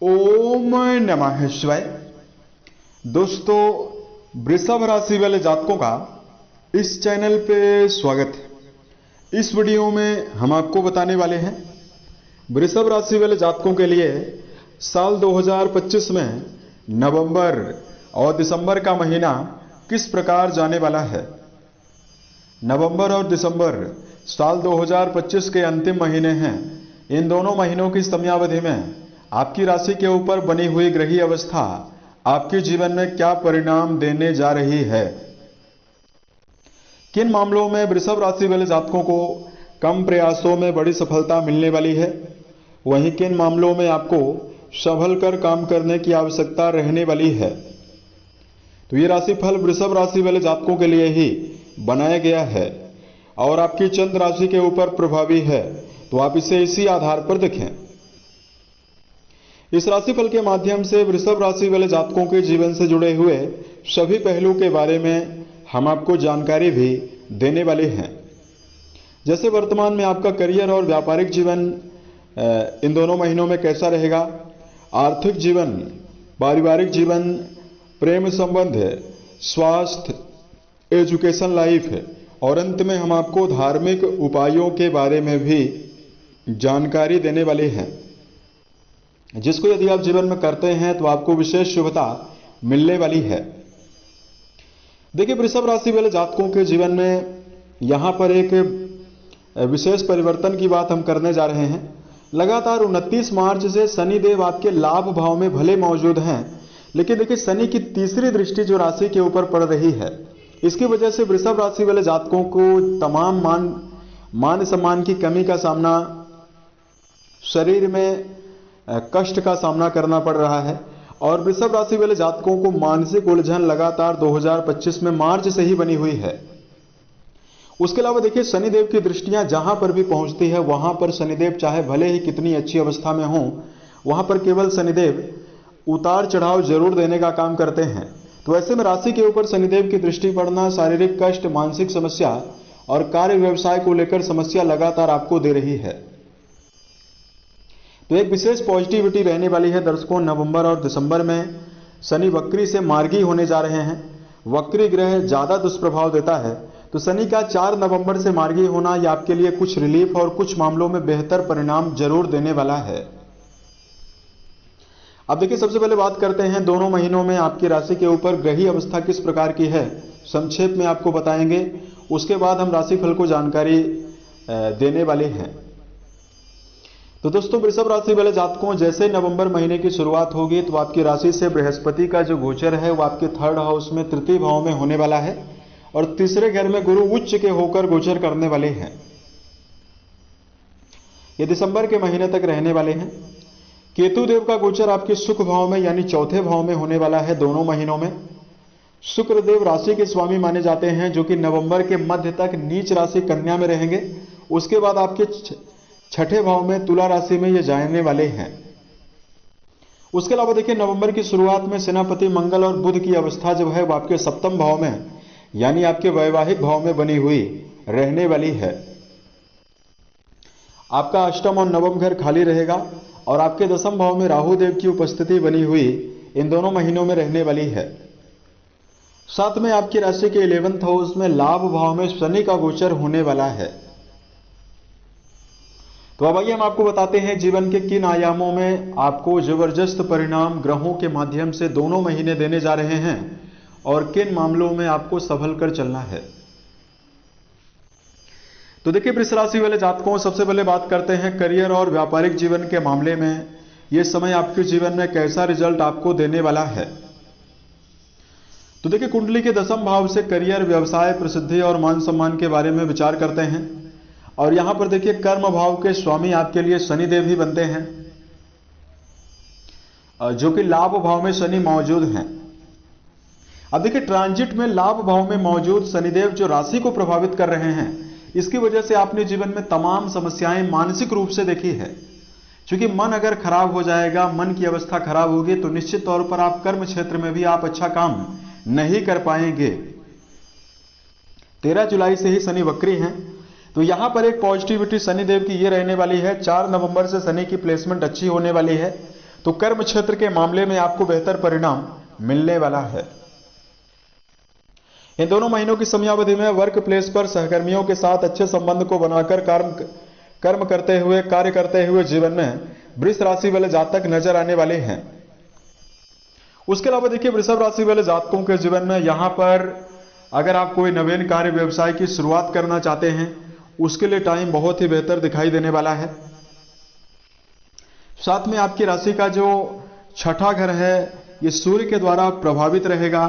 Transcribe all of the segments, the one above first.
ओम नमः शिवाय। दोस्तों, वृषभ राशि वाले जातकों का इस चैनल पे स्वागत है। इस वीडियो में हम आपको बताने वाले हैं वृषभ राशि वाले जातकों के लिए साल 2025 में नवंबर और दिसंबर का महीना किस प्रकार जाने वाला है। नवंबर और दिसंबर साल 2025 के अंतिम महीने हैं। इन दोनों महीनों की समयावधि में आपकी राशि के ऊपर बनी हुई ग्रही अवस्था आपके जीवन में क्या परिणाम देने जा रही है। किन मामलों में वृषभ राशि वाले जातकों को कम प्रयासों में बड़ी सफलता मिलने वाली है, वहीं किन मामलों में आपको संभल कर काम करने की आवश्यकता रहने वाली है। तो ये राशिफल वृषभ राशि वाले जातकों के लिए ही बनाया गया है और आपकी चंद्र राशि के ऊपर प्रभावी है, तो आप इसे इसी आधार पर देखें। इस राशिफल के माध्यम से वृषभ राशि वाले जातकों के जीवन से जुड़े हुए सभी पहलू के बारे में हम आपको जानकारी भी देने वाले हैं। जैसे वर्तमान में आपका करियर और व्यापारिक जीवन इन दोनों महीनों में कैसा रहेगा, आर्थिक जीवन, पारिवारिक जीवन, प्रेम संबंध, स्वास्थ्य, एजुकेशन लाइफ और अंत में हम आपको धार्मिक उपायों के बारे में भी जानकारी देने वाले हैं, जिसको यदि आप जीवन में करते हैं तो आपको विशेष शुभता मिलने वाली है। देखिए, वृषभ राशि वाले जातकों के जीवन में यहां पर एक विशेष परिवर्तन की बात हम करने जा रहे हैं। लगातार 29 मार्च से शनिदेव आपके लाभ भाव में भले मौजूद हैं, लेकिन देखिए शनि की तीसरी दृष्टि जो राशि के ऊपर पड़ रही है, इसकी वजह से वृषभ राशि वाले जातकों को तमाम मान सम्मान की कमी का सामना, शरीर में कष्ट का सामना करना पड़ रहा है और वृषभ राशि वाले जातकों को मानसिक उलझन लगातार 2025 में मार्च से ही बनी हुई है। उसके अलावा देखिए, शनिदेव की दृष्टियां जहां पर भी पहुंचती है वहां पर शनिदेव चाहे भले ही कितनी अच्छी अवस्था में हो, वहां पर केवल शनिदेव उतार चढ़ाव जरूर देने का काम करते हैं। तो ऐसे में राशि के ऊपर शनिदेव की दृष्टि पड़ना शारीरिक कष्ट, मानसिक समस्या और कार्य व्यवसाय को लेकर समस्या लगातार आपको दे रही है। तो एक विशेष पॉजिटिविटी रहने वाली है दर्शकों। नवंबर और दिसंबर में शनि वक्री से मार्गी होने जा रहे हैं। वक्री ग्रह ज्यादा दुष्प्रभाव देता है, तो शनि का 4 नवंबर से मार्गी होना यह आपके लिए कुछ रिलीफ और कुछ मामलों में बेहतर परिणाम जरूर देने वाला है। अब देखिए, सबसे पहले बात करते हैं दोनों महीनों में आपकी राशि के ऊपर ग्रही अवस्था किस प्रकार की है, संक्षेप में आपको बताएंगे। उसके बाद हम राशिफल को जानकारी देने वाले हैं। तो दोस्तों, वृषभ राशि वाले जातकों, जैसे नवंबर महीने की शुरुआत होगी तो आपकी राशि से बृहस्पति का जो गोचर है वो आपके 3rd हाउस में, तृतीय भाव में होने वाला है और तीसरे घर में गुरु उच्च के होकर गोचर करने वाले हैं। ये दिसंबर के महीने तक रहने वाले हैं। केतु देव का गोचर आपके सुख भाव में यानी चौथे भाव में होने वाला है दोनों महीनों में। शुक्र देव राशि के स्वामी माने जाते हैं, जो कि नवंबर के मध्य तक नीच राशि कन्या में रहेंगे। उसके बाद आपके छठे भाव में तुला राशि में ये जाने वाले हैं। उसके अलावा देखिए, नवंबर की शुरुआत में सेनापति मंगल और बुध की अवस्था जो है वो आपके 7वें भाव में यानी आपके वैवाहिक भाव में बनी हुई रहने वाली है। आपका 8म और 9वां घर खाली रहेगा और आपके 10वें भाव में राहु देव की उपस्थिति बनी हुई इन दोनों महीनों में रहने वाली है। साथ में आपकी राशि के 11th हाउस में लाभ भाव में शनि का गोचर होने वाला है। तो अब आइए हम आपको बताते हैं जीवन के किन आयामों में आपको जबरदस्त परिणाम ग्रहों के माध्यम से दोनों महीने देने जा रहे हैं और किन मामलों में आपको संभल कर चलना है। तो देखिए, वृष राशि वाले जातकों, सबसे पहले बात करते हैं करियर और व्यापारिक जीवन के मामले में यह समय आपके जीवन में कैसा रिजल्ट आपको देने वाला है। तो देखिए, कुंडली के 10वें भाव से करियर, व्यवसाय, प्रसिद्धि और मान सम्मान के बारे में विचार करते हैं और यहां पर देखिए, कर्म भाव के स्वामी आपके लिए शनिदेव ही बनते हैं, जो कि लाभ भाव में शनि मौजूद हैं। अब देखिए, ट्रांजिट में लाभ भाव में मौजूद शनिदेव जो राशि को प्रभावित कर रहे हैं, इसकी वजह से आपने जीवन में तमाम समस्याएं मानसिक रूप से देखी है। क्योंकि मन अगर खराब हो जाएगा, मन की अवस्था खराब होगी, तो निश्चित तौर पर आप कर्म क्षेत्र में भी आप अच्छा काम नहीं कर पाएंगे। 13 जुलाई से ही शनि वक्री हैं, तो यहां पर एक पॉजिटिविटी शनिदेव की ये रहने वाली है। 4 नवंबर से शनि की प्लेसमेंट अच्छी होने वाली है, तो कर्म क्षेत्र के मामले में आपको बेहतर परिणाम मिलने वाला है। इन दोनों महीनों की समयावधि में वर्क प्लेस पर सहकर्मियों के साथ अच्छे संबंध को बनाकर कर्म करते हुए, कार्य करते हुए जीवन में वृष राशि वाले जातक नजर आने वाले हैं। उसके अलावा देखिए, वृषभ राशि वाले जातकों के जीवन में यहां पर अगर आप कोई नवीन कार्य व्यवसाय की शुरुआत करना चाहते हैं, उसके लिए टाइम बहुत ही बेहतर दिखाई देने वाला है। साथ में आपकी राशि का जो छठा घर है, ये सूर्य के द्वारा प्रभावित रहेगा।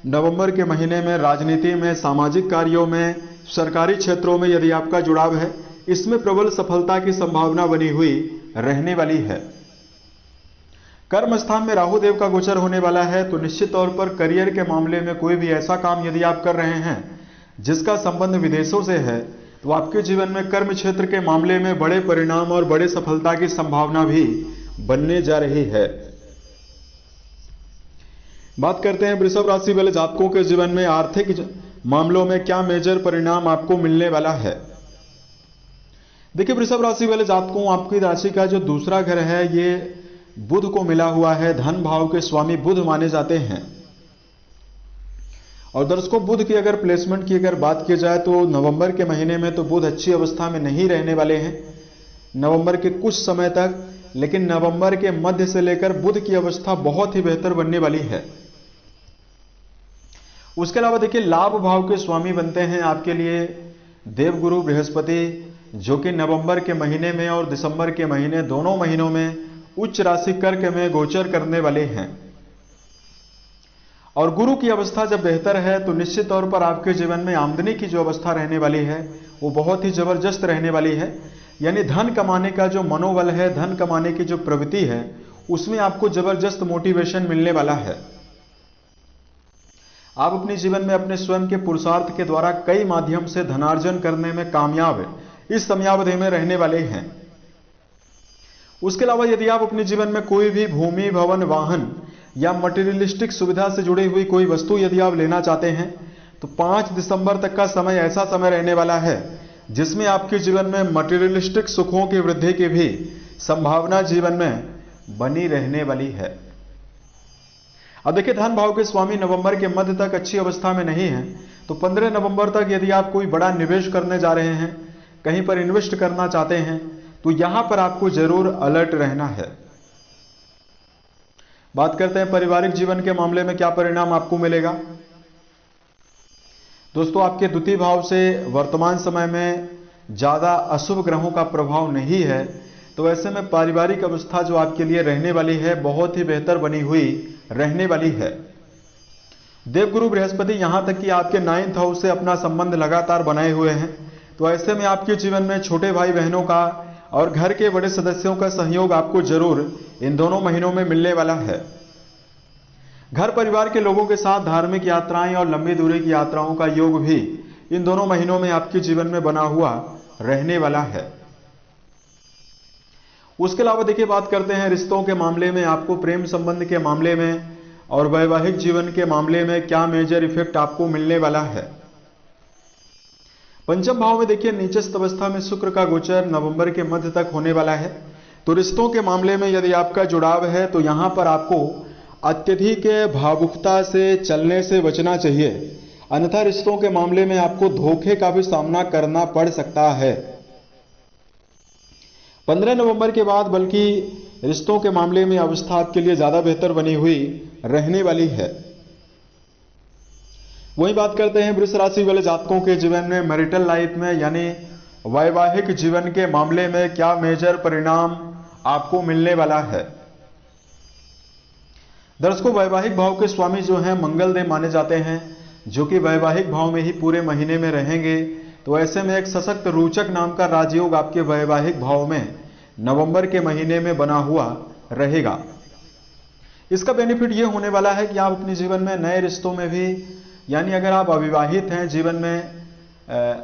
नवंबर के महीने में राजनीति में, सामाजिक कार्यों में, सरकारी क्षेत्रों में यदि आपका जुड़ाव है, इसमें प्रबल सफलता की संभावना बनी हुई रहने वाली है। कर्म स्थान में राहु देव का गोचर होने वाला है, तो निश्चित तौर पर करियर के मामले में कोई भी ऐसा काम यदि आप कर रहे हैं जिसका संबंध विदेशों से है, तो आपके जीवन में कर्म क्षेत्र के मामले में बड़े परिणाम और बड़े सफलता की संभावना भी बनने जा रही है। बात करते हैं वृषभ राशि वाले जातकों के जीवन में आर्थिक मामलों में क्या मेजर परिणाम आपको मिलने वाला है। देखिए, वृषभ राशि वाले जातकों, आपकी राशि का जो दूसरा घर है ये बुध को मिला हुआ है। धन भाव के स्वामी बुध माने जाते हैं। और दर्शकों, बुध की अगर प्लेसमेंट की अगर बात की जाए तो नवंबर के महीने में तो बुध अच्छी अवस्था में नहीं रहने वाले हैं, नवंबर के कुछ समय तक। लेकिन नवंबर के मध्य से लेकर बुध की अवस्था बहुत ही बेहतर बनने वाली है। उसके अलावा देखिए, लाभ भाव के स्वामी बनते हैं आपके लिए देवगुरु बृहस्पति, जो कि नवंबर के महीने में और दिसंबर के महीने, दोनों महीनों में उच्च राशि कर्क में गोचर करने वाले हैं। और गुरु की अवस्था जब बेहतर है तो निश्चित तौर पर आपके जीवन में आमदनी की जो अवस्था रहने वाली है वो बहुत ही जबरदस्त रहने वाली है। यानी धन कमाने का जो मनोबल है, धन कमाने की जो प्रवृत्ति है, उसमें आपको जबरदस्त मोटिवेशन मिलने वाला है। आप अपने जीवन में अपने स्वयं के पुरुषार्थ के द्वारा कई माध्यम से धनार्जन करने में कामयाब इस समयावधि में रहने वाले हैं। उसके अलावा यदि आप अपने जीवन में कोई भी भूमि, भवन, वाहन या मटेरियलिस्टिक सुविधा से जुड़ी हुई कोई वस्तु यदि आप लेना चाहते हैं, तो 5 दिसंबर तक का समय ऐसा समय रहने वाला है जिसमें आपके जीवन में मटेरियलिस्टिक सुखों की वृद्धि की भी संभावना जीवन में बनी रहने वाली है। अब देखिए, धन भाव के स्वामी नवंबर के मध्य तक अच्छी अवस्था में नहीं है, तो 15 नवंबर तक यदि आप कोई बड़ा निवेश करने जा रहे हैं, कहीं पर इन्वेस्ट करना चाहते हैं, तो यहां पर आपको जरूर अलर्ट रहना है। बात करते हैं पारिवारिक जीवन के मामले में क्या परिणाम आपको मिलेगा। दोस्तों, आपके द्वितीय भाव से वर्तमान समय में ज्यादा अशुभ ग्रहों का प्रभाव नहीं है, तो ऐसे में पारिवारिक अवस्था जो आपके लिए रहने वाली है बहुत ही बेहतर बनी हुई रहने वाली है। देवगुरु बृहस्पति यहां तक कि आपके 9th हाउस से अपना संबंध लगातार बनाए हुए हैं, तो ऐसे में आपके जीवन में छोटे भाई बहनों का और घर के बड़े सदस्यों का सहयोग आपको जरूर इन दोनों महीनों में मिलने वाला है। घर परिवार के लोगों के साथ धार्मिक यात्राएं और लंबी दूरी की यात्राओं का योग भी इन दोनों महीनों में आपके जीवन में बना हुआ रहने वाला है। उसके अलावा देखिए, बात करते हैं रिश्तों के मामले में, आपको प्रेम संबंध के मामले में और वैवाहिक जीवन के मामले में क्या मेजर इफेक्ट आपको मिलने वाला है। पंचम भाव में देखिए, नीचस्थ अवस्था में शुक्र का गोचर नवंबर के मध्य तक होने वाला है, तो रिश्तों के मामले में यदि आपका जुड़ाव है तो यहां पर आपको अत्यधिक भावुकता से चलने से बचना चाहिए, अन्यथा रिश्तों के मामले में आपको धोखे का भी सामना करना पड़ सकता है। 15 नवंबर के बाद बल्कि रिश्तों के मामले में अवस्था आपके लिए ज्यादा बेहतर बनी हुई रहने वाली है। वही बात करते हैं वृष राशि वाले जातकों के जीवन में मैरिटल लाइफ में, यानी वैवाहिक जीवन के मामले में क्या मेजर परिणाम आपको मिलने वाला है। दर्शकों, वैवाहिक भाव के स्वामी जो हैं मंगल देव माने जाते हैं, जो कि वैवाहिक भाव में ही पूरे महीने में रहेंगे, तो ऐसे में एक सशक्त रोचक नाम का राजयोग आपके वैवाहिक भाव में नवंबर के महीने में बना हुआ रहेगा। इसका बेनिफिट यह होने वाला है कि आप अपने जीवन में नए रिश्तों में भी, यानी अगर आप अविवाहित हैं, जीवन में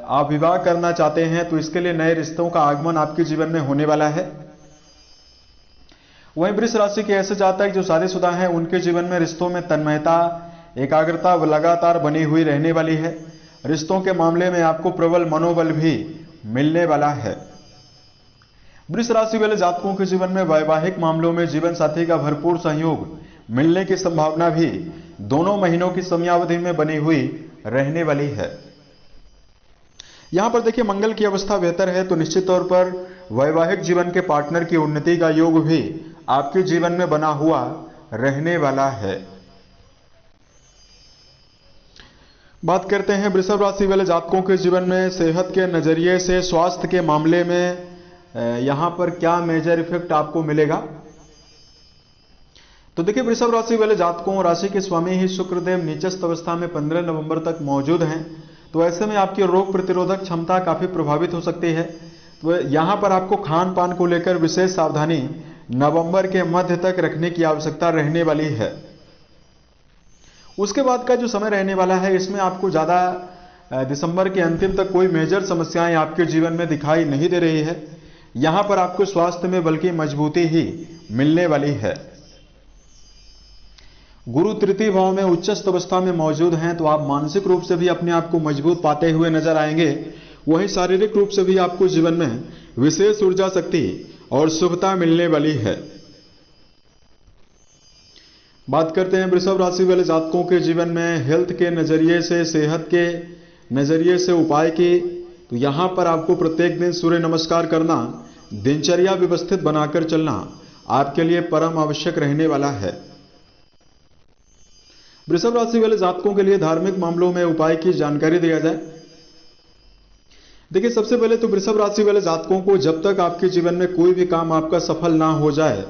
आप विवाह करना चाहते हैं, तो इसके लिए नए रिश्तों का आगमन आपके जीवन में होने वाला है। वहीं वृष राशि के ऐसे जातक जो शादीशुदा हैं, उनके जीवन में रिश्तों में तन्मयता, एकाग्रता लगातार बनी हुई रहने वाली है। रिश्तों के मामले में आपको प्रबल मनोबल भी मिलने वाला है। वृष राशि वाले जातकों के जीवन में वैवाहिक मामलों में जीवन साथी का भरपूर सहयोग मिलने की संभावना भी दोनों महीनों की समयावधि में बनी हुई रहने वाली है। यहां पर देखिए मंगल की अवस्था बेहतर है, तो निश्चित तौर पर वैवाहिक जीवन के पार्टनर की उन्नति का योग भी आपके जीवन में बना हुआ रहने वाला है। बात करते हैं वृषभ राशि वाले जातकों के जीवन में सेहत के नजरिए से, स्वास्थ्य के मामले में यहां पर क्या मेजर इफेक्ट आपको मिलेगा। तो देखिए वृषभ राशि वाले जातकों, राशि के स्वामी ही शुक्रदेव नीचस्थ अवस्था में 15 नवंबर तक मौजूद हैं, तो ऐसे में आपकी रोग प्रतिरोधक क्षमता काफी प्रभावित हो सकती है। तो यहां पर आपको खान पान को लेकर विशेष सावधानी नवंबर के मध्य तक रखने की आवश्यकता रहने वाली है। उसके बाद का जो समय रहने वाला है, इसमें आपको ज्यादा दिसंबर के अंतिम तक कोई मेजर समस्याएं आपके जीवन में दिखाई नहीं दे रही है। यहां पर आपको स्वास्थ्य में बल्कि मजबूती ही मिलने वाली है। गुरु तृतीय भाव में उच्चस्थ अवस्था में मौजूद हैं, तो आप मानसिक रूप से भी अपने आप को मजबूत पाते हुए नजर आएंगे। वहीं शारीरिक रूप से भी आपको जीवन में विशेष ऊर्जा शक्ति और शुभता मिलने वाली है। बात करते हैं वृषभ राशि वाले जातकों के जीवन में हेल्थ के नजरिए से, सेहत के नजरिए से उपाय की, तो यहां पर आपको प्रत्येक दिन सूर्य नमस्कार करना, दिनचर्या व्यवस्थित बनाकर चलना आपके लिए परम आवश्यक रहने वाला है। वृषभ राशि वाले जातकों के लिए धार्मिक मामलों में उपाय की जानकारी दिया जाए। देखिए सबसे पहले तो वृषभ राशि वाले जातकों को जब तक आपके जीवन में कोई भी काम आपका सफल ना हो जाए,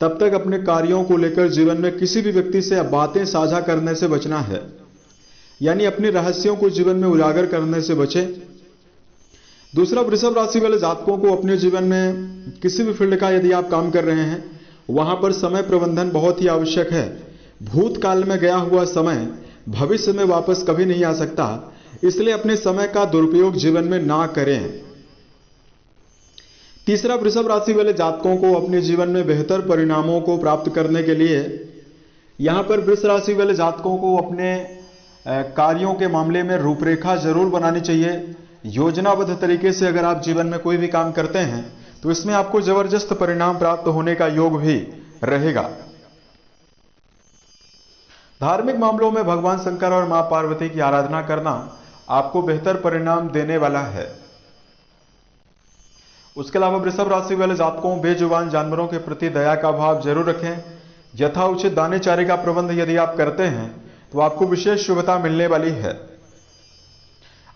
तब तक अपने कार्यों को लेकर जीवन में किसी भी व्यक्ति से बातें साझा करने से बचना है, यानी अपने रहस्यों को जीवन में उजागर करने से बचें। दूसरा, वृषभ राशि वाले जातकों को अपने जीवन में किसी भी फील्ड का यदि आप काम कर रहे हैं, वहां पर समय प्रबंधन बहुत ही आवश्यक है। भूतकाल में गया हुआ समय भविष्य में वापस कभी नहीं आ सकता, इसलिए अपने समय का दुरुपयोग जीवन में ना करें। तीसरा, वृषभ राशि वाले जातकों को अपने जीवन में बेहतर परिणामों को प्राप्त करने के लिए यहां पर वृषभ राशि वाले जातकों को अपने कार्यों के मामले में रूपरेखा जरूर बनानी चाहिए। योजनाबद्ध तरीके से अगर आप जीवन में कोई भी काम करते हैं, तो इसमें आपको जबरदस्त परिणाम प्राप्त होने का योग भी रहेगा। धार्मिक मामलों में भगवान शंकर और मां पार्वती की आराधना करना आपको बेहतर परिणाम देने वाला है। उसके अलावा वृषभ राशि वाले जातकों बेजुबान जानवरों के प्रति दया का भाव जरूर रखें। यथाउचित दाने चारे का प्रबंध यदि आप करते हैं, तो आपको विशेष शुभता मिलने वाली है।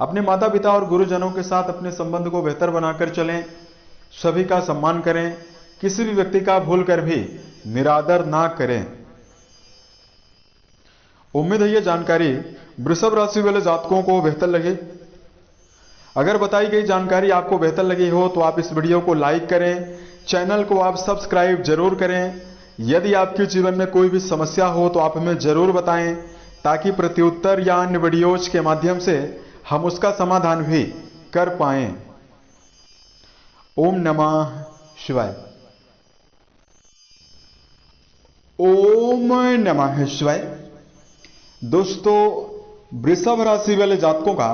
अपने माता पिता और गुरुजनों के साथ अपने संबंध को बेहतर बनाकर चलें, सभी का सम्मान करें, किसी भी व्यक्ति का भूल कर भी निरादर ना करें। उम्मीद है यह जानकारी वृषभ राशि वाले जातकों को बेहतर लगे। अगर बताई गई जानकारी आपको बेहतर लगी हो, तो आप इस वीडियो को लाइक करें, चैनल को आप सब्सक्राइब जरूर करें। यदि आपके जीवन में कोई भी समस्या हो, तो आप हमें जरूर बताएं, ताकि प्रत्युत्तर या अन्य वीडियोज के माध्यम से हम उसका समाधान भी कर पाएं। ओम नमः शिवाय। ओम नमः शिवाय। दोस्तों, वृषभ राशि वाले जातकों का